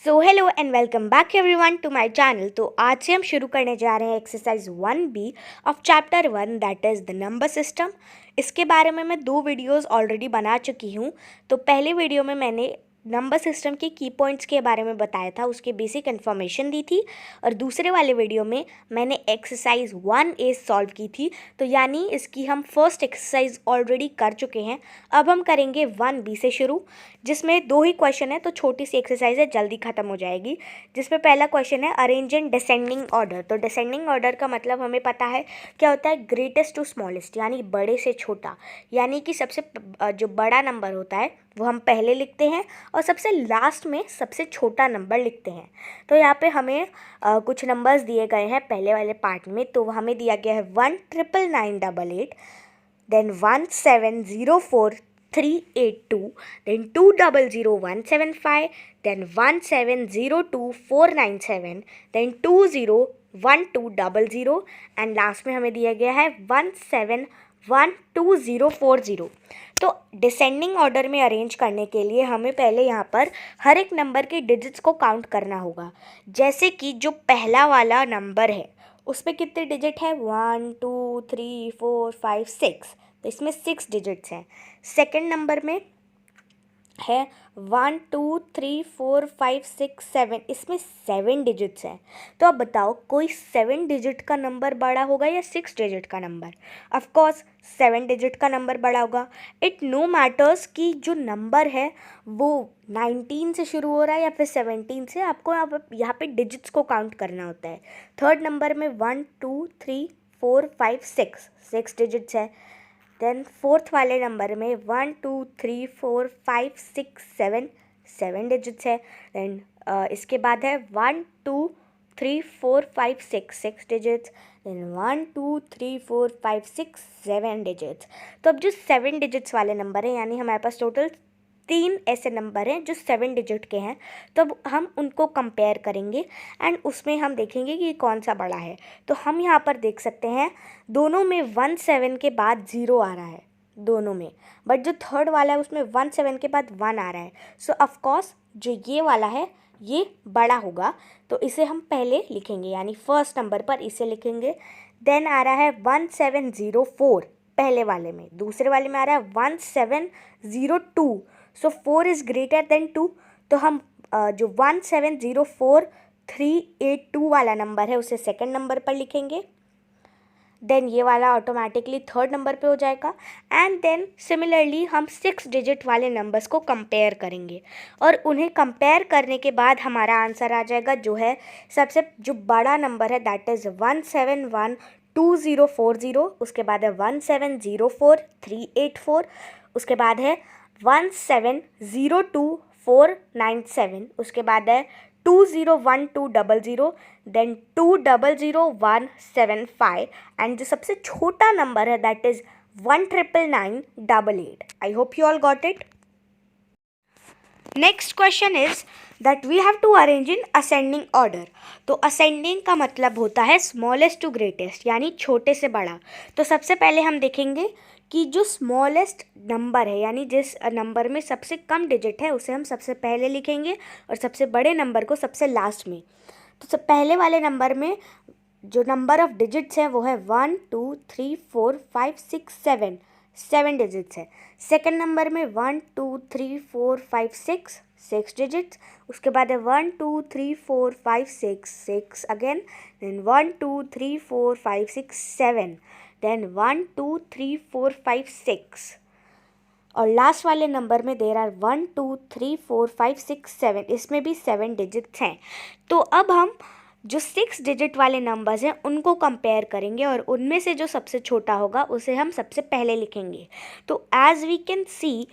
So hello and welcome back everyone to my channel. तो आज से हम शुरू करने जा रहे हैं exercise 1B of chapter 1 that is the number system. इसके बारे में मैं 2 वीडियोस ऑलरेडी बना चुकी हूँ। तो पहले वीडियो में मैंने नंबर सिस्टम के की पॉइंट्स के बारे में बताया था, उसकी बेसिक इन्फॉर्मेशन दी थी, और दूसरे वाले वीडियो में मैंने एक्सरसाइज 1A सॉल्व की थी। तो यानी इसकी हम फर्स्ट एक्सरसाइज ऑलरेडी कर चुके हैं। अब हम करेंगे 1B से शुरू, जिसमें 2 ही क्वेश्चन है, तो छोटी सी एक्सरसाइज है, जल्दी ख़त्म हो जाएगी। जिसमें पहला क्वेश्चन है अरेंज इन डिसेंडिंग ऑर्डर। तो डिसेंडिंग ऑर्डर का मतलब हमें पता है क्या होता है, ग्रेटेस्ट टू स्मॉलेस्ट, यानी बड़े से छोटा। यानी कि सबसे जो बड़ा नंबर होता है वो हम पहले लिखते हैं और सबसे लास्ट में सबसे छोटा नंबर लिखते हैं। तो यहाँ पे हमें कुछ नंबर्स दिए गए हैं पहले वाले पार्ट में। तो हमें दिया गया है 1,999,888, then 1,704,382, then 2,001,755, then 1,702,497, then 2,012,00, and last में हमें दिया गया है 1,712,040। तो डिसेंडिंग ऑर्डर में अरेंज करने के लिए हमें पहले यहाँ पर हर एक नंबर के डिजिट्स को काउंट करना होगा। जैसे कि जो पहला वाला नंबर है उसमें कितने डिजिट है, 1 2 3 4 5 6, तो इसमें 6 डिजिट्स हैं। सेकंड नंबर में है 1 2 3 4 5 6 7, इसमें 7 डिजिट्स हैं। तो अब बताओ कोई 7 डिजिट का नंबर बड़ा होगा या 6 डिजिट का नंबर? ऑफ कोर्स 7 डिजिट का नंबर बड़ा होगा। इट नो मैटर्स कि जो नंबर है वो 19 से शुरू हो रहा है या फिर 17 से, आपको यहाँ पे डिजिट्स को काउंट करना होता है। थर्ड नंबर में 1 2 3 4 5 6 डिजिट्स है। देन फोर्थ वाले नंबर में 1 2 3 4 5 6 7 डिजिट्स है। देन इसके बाद है 1 2 3 4 5 6 डिजिट्स। Then 1 2 3 4 5 6 7 digits. तो अब जो 7 डिजिट्स वाले नंबर हैं, यानी हमारे पास टोटल 3 ऐसे नंबर हैं जो 7 डिजिट के हैं। तो अब हम उनको कंपेयर करेंगे एंड उसमें हम देखेंगे कि कौन सा बड़ा है। तो हम यहाँ पर देख सकते हैं दोनों में 1 7 के बाद 0 आ रहा है दोनों में, बट जो थर्ड वाला है उसमें 1 7 के बाद 1 आ रहा है। सो ऑफकोर्स जो ये वाला है ये बड़ा होगा, तो इसे हम पहले लिखेंगे, यानी फर्स्ट नंबर पर इसे लिखेंगे। देन आ रहा है 1704 पहले वाले में, दूसरे वाले में आ रहा है 1702। सो 4 इज़ ग्रेटर देन 2, तो हम जो 1704382 वाला नंबर है उसे सेकंड नंबर पर लिखेंगे। देन ये वाला ऑटोमेटिकली थर्ड नंबर पे हो जाएगा। एंड देन सिमिलरली हम 6 डिजिट वाले नंबर्स को कंपेयर करेंगे, और उन्हें कंपेयर करने के बाद हमारा आंसर आ जाएगा जो है सबसे जो बड़ा नंबर है, दैट इज़ 1712040। उसके बाद है 1704384। उसके बाद है 1702497। उसके बाद है 2012000, देन 2,00175, एंड जो सबसे छोटा नंबर है that is 1,999,888। I hope you all got it. Next question is that we have to arrange in ascending order. तो असेंडिंग का मतलब होता है स्मॉलेस्ट टू ग्रेटेस्ट, यानी छोटे से बड़ा। तो सबसे पहले हम देखेंगे कि जो स्मॉलेस्ट नंबर है, यानी जिस नंबर में सबसे कम डिजिट है उसे हम सबसे पहले लिखेंगे और सबसे बड़े नंबर को सबसे लास्ट में। तो सब पहले वाले नंबर में जो नंबर ऑफ डिजिट्स है वो है 1 2 3 4 5 6 7 डिजिट्स है। सेकंड नंबर में 1 2 3 4 5 6 डिजिट्स। उसके बाद है 1 2 3 4 5 6 अगेन, देन 1 2 3 4 5 6 7, देन 1 2 3 4 5 6, और लास्ट वाले नंबर में दे रहा है 1 2 3 4 5 6 7, इसमें भी 7 डिजिट्स हैं। तो अब हम जो 6 डिजिट वाले नंबर्स हैं उनको कंपेयर करेंगे, और उनमें से जो सबसे छोटा होगा उसे हम सबसे पहले लिखेंगे। तो एज वी कैन सी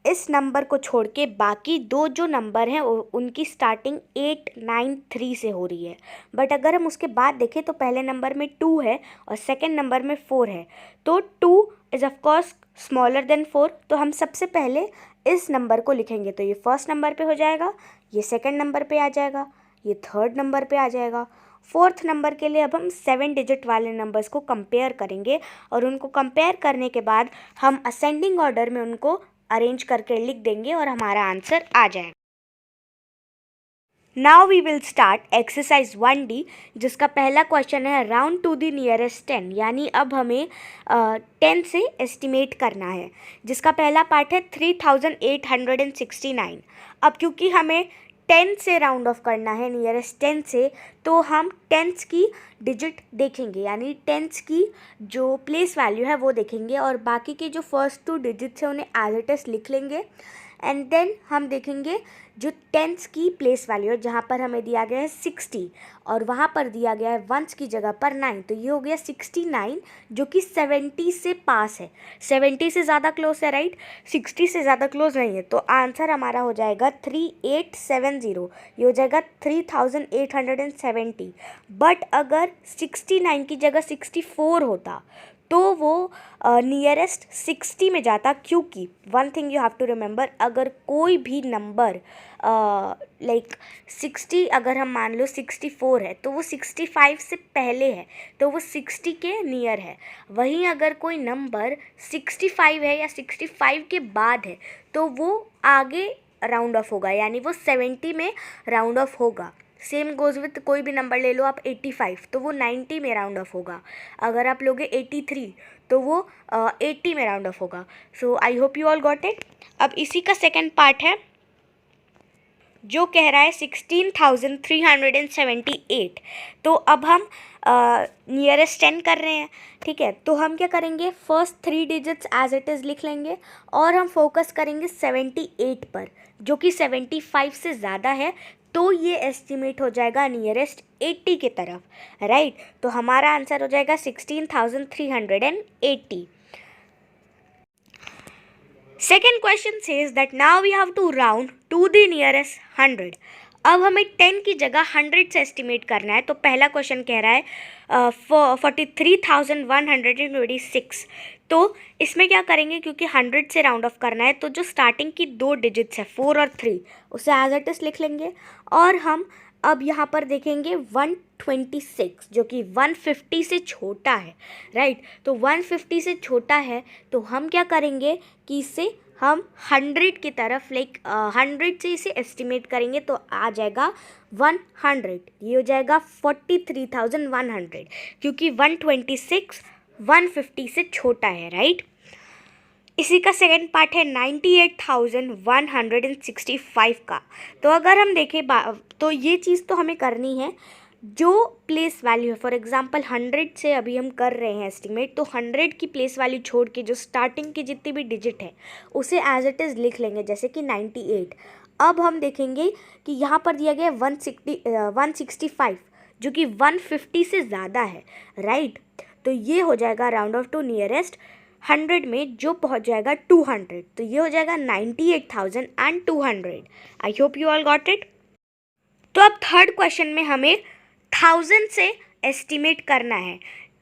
इस नंबर को छोड़ के बाकी 2 जो नंबर हैं उनकी स्टार्टिंग 893 से हो रही है। बट अगर हम उसके बाद देखें तो पहले नंबर में 2 है और सेकंड नंबर में 4 है, तो 2 इज़ ऑफकोर्स स्मॉलर देन 4। तो हम सबसे पहले इस नंबर को लिखेंगे, तो ये फर्स्ट नंबर पे हो जाएगा, ये सेकंड नंबर पे आ जाएगा, ये थर्ड नंबर पे आ जाएगा। फोर्थ नंबर के लिए अब हम 7 डिजिट वाले नंबर्स को कंपेयर करेंगे, और उनको कंपेयर करने के बाद हम असेंडिंग ऑर्डर में उनको अरेंज करके लिख देंगे और हमारा आंसर आ जाएगा। Now we will start exercise 1D, जिसका पहला क्वेश्चन है राउंड टू द नियरेस्ट 10, यानी अब हमें 10 से एस्टिमेट करना है, जिसका पहला पार्ट है 3869। अब क्योंकि हमें 10 से राउंड ऑफ करना है, नियरेस्ट 10 से, तो हम टेंस की डिजिट देखेंगे, यानी टेंस की जो प्लेस वैल्यू है वो देखेंगे और बाकी के जो फर्स्ट 2 डिजिट्स है उन्हें एज इट इज लिख लेंगे। एंड देन हम देखेंगे जो टेंस की प्लेस वैल्यू है, जहाँ पर हमें दिया गया है 60 और वहाँ पर दिया गया है वंस की जगह पर 9, तो ये हो गया 69, जो कि 70 से पास है, 70 से ज़्यादा क्लोज है, राइट, 60 से ज़्यादा क्लोज नहीं है। तो आंसर हमारा हो जाएगा 3870, ये हो जाएगा 3870। बट अगर 69 की जगह 64 होता तो वो नियरेस्ट 60 में जाता, क्योंकि one thing you have to remember, अगर कोई भी नंबर लाइक 60, अगर हम मान लो 64 है तो वो 65 से पहले है, तो वो 60 के नियर है। वहीं अगर कोई नंबर 65 है या 65 के बाद है तो वो आगे राउंड ऑफ होगा, यानी वो 70 में राउंड ऑफ होगा। सेम गोज़ विथ कोई भी नंबर ले लो आप 85, तो वो 90 में राउंड ऑफ होगा। अगर आप लोगे 83 तो वो 80 में राउंड ऑफ होगा। So I hope you all got it. अब इसी का सेकेंड पार्ट है जो कह रहा है 16,378। तो अब हम नियरेस्ट 10 कर रहे हैं, ठीक है, तो हम क्या करेंगे, first 3 digits as it is लिख लेंगे और हम फोकस करेंगे 78 पर, जो कि 75 से ज़्यादा है, तो ये एस्टिमेट हो जाएगा नियरेस्ट 80 की तरफ, राइट। तो हमारा आंसर हो जाएगा 16,380। Second question says that now we have to round to the nearest 100. अब हमें 10 की जगह 100 से एस्टिमेट करना है। तो पहला क्वेश्चन कह रहा है 43,126। तो इसमें क्या करेंगे, क्योंकि 100 से राउंड ऑफ करना है, तो जो स्टार्टिंग की 2 डिजिट्स है 4 और 3, उसे एज इट इज लिख लेंगे और हम अब यहाँ पर देखेंगे 126, जो कि 150 से छोटा है, राइट। तो 150 से छोटा है तो हम क्या करेंगे कि इसे हम 100 की तरफ, लाइक 100 से इसे एस्टिमेट करेंगे, तो आ जाएगा 100, ये हो जाएगा 43,100, क्योंकि 126 150 से छोटा है, राइट। इसी का सेकेंड पार्ट है 98,165 का। तो अगर हम देखें तो ये चीज़ तो हमें करनी है, जो प्लेस वैल्यू है, फॉर एग्जांपल 100 से अभी हम कर रहे हैं एस्टिमेट, तो 100 की प्लेस वैल्यू छोड़ के जो स्टार्टिंग की जितनी भी डिजिट है उसे एज इट इज़ लिख लेंगे, जैसे कि 98। अब हम देखेंगे कि यहाँ पर दिया गया है 165, जो कि 150 से ज़्यादा है, राइट। तो ये हो जाएगा राउंड ऑफ टू नियरेस्ट 100 में, जो पहुंच जाएगा 200, तो ये हो जाएगा 98,200। आई hope you all got it. तो अब थर्ड क्वेश्चन में हमें 1000 से एस्टिमेट करना है,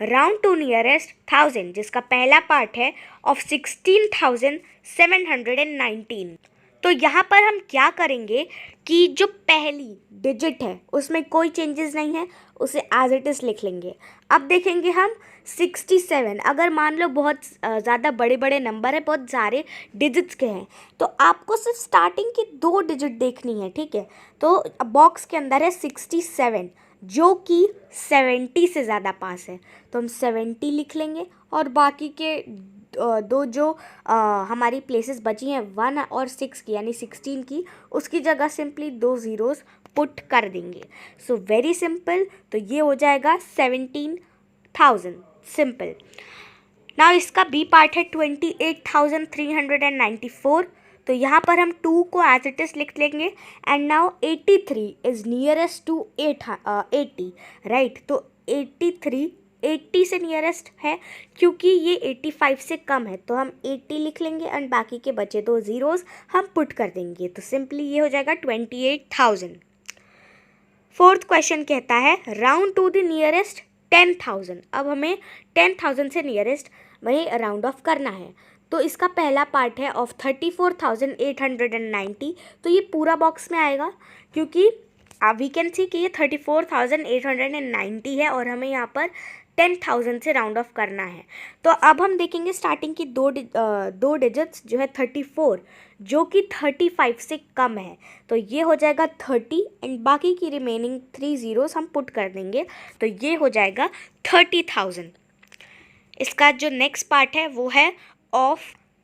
राउंड टू नियरेस्ट 1000, जिसका पहला पार्ट है ऑफ 16,719। तो यहाँ पर हम क्या करेंगे कि जो पहली डिजिट है उसमें कोई चेंजेस नहीं है, उसे एज इट इज़ लिख लेंगे। अब देखेंगे हम 67, अगर मान लो बहुत ज़्यादा बड़े बड़े नंबर है, बहुत सारे डिजिट्स के हैं, तो आपको सिर्फ स्टार्टिंग की 2 डिजिट देखनी है, ठीक है। तो बॉक्स के अंदर है 67, जो कि 70 से ज़्यादा पास है, तो हम 70 लिख लेंगे और बाकी के दो जो हमारी प्लेसेस बची हैं 1 और 6 की, यानी 16 की, उसकी जगह सिंपली 2 ज़ीरोज़ पुट कर देंगे। सो वेरी सिंपल, तो ये हो जाएगा 17,000, सिंपल। नाउ इसका बी पार्ट है 28,394। तो यहाँ पर हम 2 को एज इट इज़ लिख लेंगे and now 83 is nearest to 80, right. तो 83 80 से नियरेस्ट है, क्योंकि ये 85 से कम है, तो हम 80 लिख लेंगे एंड बाकी के बचे 2 ज़ीरोज़ हम पुट कर देंगे, तो सिंपली ये हो जाएगा 28,000। फोर्थ क्वेश्चन कहता है राउंड टू द नियरेस्ट 10,000। अब हमें 10,000 से नियरेस्ट वही राउंड ऑफ करना है। तो इसका पहला पार्ट है ऑफ 34,890। तो ये पूरा बॉक्स में आएगा, क्योंकि वी कैन सी कि ये 34,890 है और हमें यहाँ पर 10,000 से राउंड ऑफ करना है। तो अब हम देखेंगे स्टार्टिंग की दो डिजिट्स जो है 34, जो कि 35 से कम है, तो ये हो जाएगा 30 एंड बाकी की रिमेनिंग 3 ज़ीरोस हम पुट कर देंगे, तो ये हो जाएगा 30,000। इसका जो नेक्स्ट पार्ट है वो है ऑफ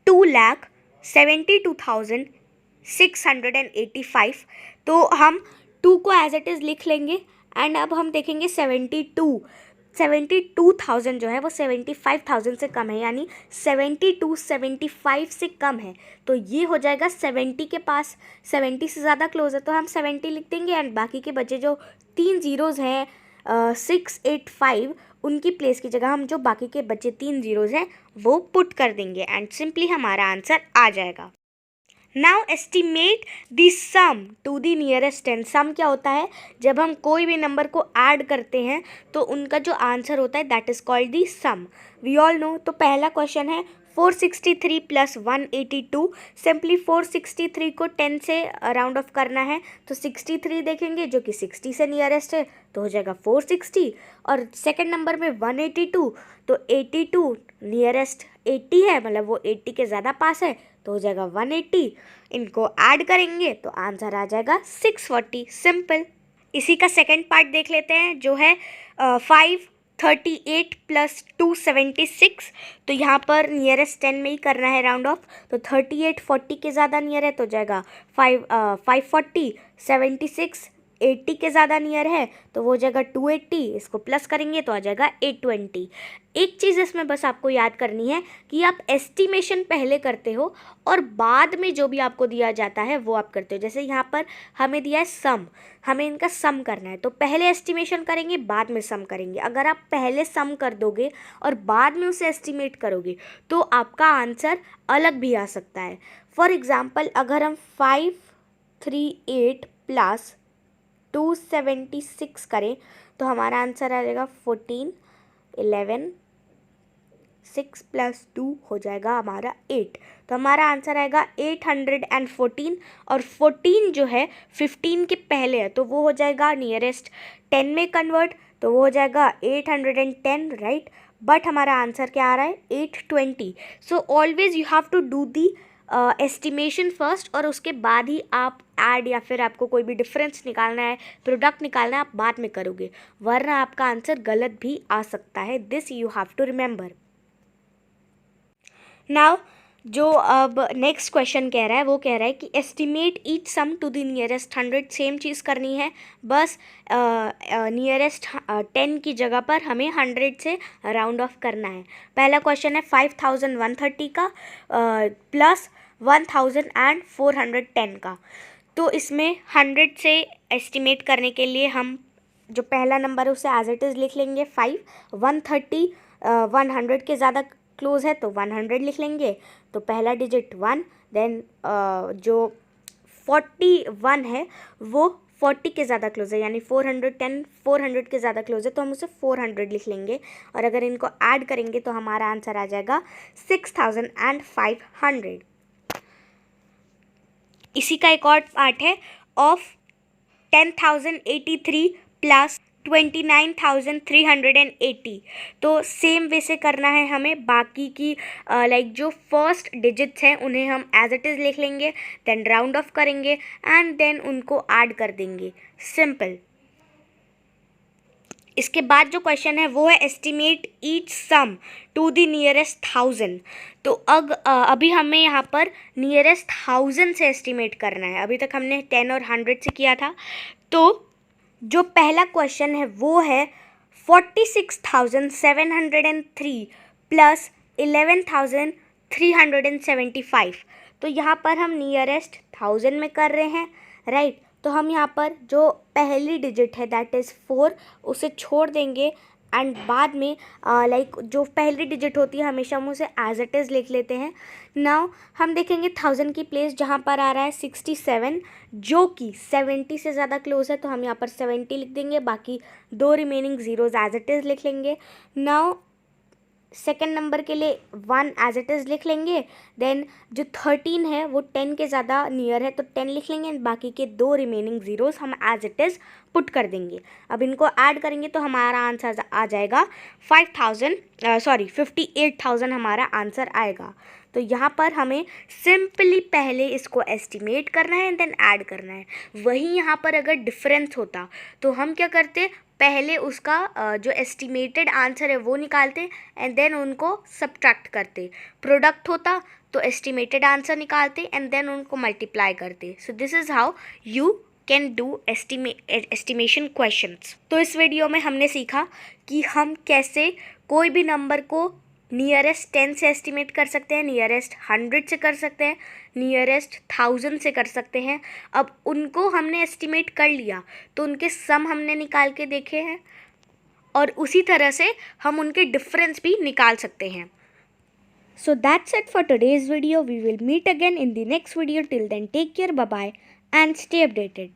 2,72,685। तो हम 2 को एज इट इज़ लिख लेंगे एंड अब हम देखेंगे 72,000 जो है वो 75,000 से कम है, यानी 75 से कम है, तो ये हो जाएगा 70 के पास, 70 से ज़्यादा क्लोज है तो हम 70 लिख देंगे एंड बाकी के बचे जो 3 ज़ीरोज़ हैं 685, उनकी प्लेस की जगह हम जो बाकी के बचे 3 ज़ीरोज़ हैं वो पुट कर देंगे एंड सिंपली हमारा आंसर आ जाएगा। Now estimate the sum to the nearest 10। Sum क्या होता है, जब हम कोई भी नंबर को ऐड करते हैं तो उनका जो आंसर होता है that is called the sum, we all know. तो पहला क्वेश्चन है 463 प्लस 182। सिंपली 463 को 10 से राउंड ऑफ करना है, तो 63 देखेंगे जो कि 60 से नियरेस्ट है, तो हो जाएगा 460। और सेकंड नंबर में 182, तो 82 नियरेस्ट 80 है, मतलब वो 80 के ज़्यादा पास है, तो हो जाएगा 180। इनको ऐड करेंगे तो आंसर आ जाएगा 640, सिंपल। इसी का सेकंड पार्ट देख लेते हैं जो है 538 प्लस 276। तो यहाँ पर नियरेस्ट 10 में ही करना है राउंड ऑफ, तो 38 40 के ज़्यादा नियर है तो हो जाएगा 540, 76 80 के ज़्यादा नियर है तो वो हो जाएगा 280, इसको प्लस करेंगे तो आ जाएगा 820। एक चीज़ इसमें बस आपको याद करनी है कि आप एस्टिमेशन पहले करते हो और बाद में जो भी आपको दिया जाता है वो आप करते हो। जैसे यहाँ पर हमें दिया है सम, हमें इनका सम करना है, तो पहले एस्टिमेशन करेंगे बाद में सम करेंगे। अगर आप पहले सम कर दोगे और बाद में उसे एस्टिमेट करोगे तो आपका आंसर अलग भी आ सकता है। फॉर एग्ज़ाम्पल अगर हम 538 प्लस 276 करें तो हमारा आंसर आ जाएगा 14, 11, 6 प्लस 2 हो जाएगा हमारा 8, तो हमारा आंसर आएगा 814। और 14 जो है 15 के पहले है तो वो हो जाएगा नियरेस्ट 10 में कन्वर्ट, तो वो हो जाएगा 810, राइट। बट हमारा आंसर क्या आ रहा है 820। So always you have to do the estimation first और उसके बाद ही आप ऐड या फिर आपको कोई भी डिफरेंस निकालना है, प्रोडक्ट निकालना है, आप बाद में करोगे, वरना आपका आंसर गलत भी आ सकता है। This you have to remember. Now जो अब नेक्स्ट क्वेश्चन कह रहा है वो कह रहा है कि estimate each sum to the nearest 100। Same चीज़ करनी है, बस नियरेस्ट 10 की जगह पर हमें 100 से राउंड ऑफ करना है। पहला क्वेश्चन है 5130 का प्लस 1410 का। तो इसमें 100 से एस्टिमेट करने के लिए हम जो पहला नंबर है उसे एज इट इज़ लिख लेंगे 5, 130 100 के ज़्यादा क्लोज है तो 100 लिख लेंगे, तो पहला डिजिट 1, देन जो 41 है वो 40 के ज़्यादा क्लोज है, यानी 410 400 के ज़्यादा क्लोज है तो हम उसे 400 लिख लेंगे, और अगर इनको ऐड करेंगे तो हमारा आंसर आ जाएगा 6500। इसी का एक और पार्ट है ऑफ 10,083 प्लस 29,380। तो सेम वे से करना है हमें, बाकी की लाइक जो फर्स्ट डिजिट्स हैं उन्हें हम एज इट इज़ लिख लेंगे, देन राउंड ऑफ करेंगे एंड देन उनको ऐड कर देंगे, सिंपल। इसके बाद जो क्वेश्चन है वो है estimate each sum to the nearest 1000। तो अभी हमें यहाँ पर नियरेस्ट 1000 से एस्टिमेट करना है। अभी तक हमने 10 और 100 से किया था। तो जो पहला क्वेश्चन है वो है 46,703 प्लस 11,375। तो यहाँ पर हम नियरेस्ट 1000 में कर रहे हैं, राइट। तो हम यहाँ पर जो पहली डिजिट है दैट इज़ 4 उसे छोड़ देंगे एंड बाद में लाइक जो पहली डिजिट होती है हमेशा हम उसे एज इट इज़ लिख लेते हैं। नाउ हम देखेंगे 1000 की प्लेस जहाँ पर आ रहा है 67, जो कि 70 से ज़्यादा क्लोज है, तो हम यहाँ पर 70 लिख देंगे, बाकी दो remaining zeros as it is लिख लेंगे। नाउ सेकेंड नंबर के लिए 1 एज इट इज़ लिख लेंगे, देन जो 13 है वो 10 के ज़्यादा नियर है तो 10 लिख लेंगे, एंड बाकी के 2 रिमेनिंग ज़ीरोज़ हम एज इट इज़ पुट कर देंगे। अब इनको ऐड करेंगे तो हमारा आंसर आ जाएगा 58,000 हमारा आंसर आएगा। तो यहाँ पर हमें सिंपली पहले इसको एस्टिमेट करना है एंड देन ऐड करना है। वहीं यहाँ पर अगर डिफरेंस होता तो हम क्या करते, पहले उसका जो एस्टिमेटेड आंसर है वो निकालते एंड देन उनको सब्ट्रैक्ट करते। प्रोडक्ट होता तो एस्टिमेटेड आंसर निकालते एंड देन उनको मल्टीप्लाई करते। So this is how you can do estimation questions. तो इस वीडियो में हमने सीखा कि हम कैसे कोई भी नंबर को नियरेस्ट 10 से एस्टिमेट कर सकते हैं, नियरेस्ट 100 से कर सकते हैं, नियरेस्ट 1000 से कर सकते हैं। अब उनको हमने एस्टिमेट कर लिया तो उनके सम हमने निकाल के देखे हैं और उसी तरह से हम उनके डिफरेंस भी निकाल सकते हैं। So that's it for today's video. We will meet again in the next video. Till then, take care, bye bye, and stay updated.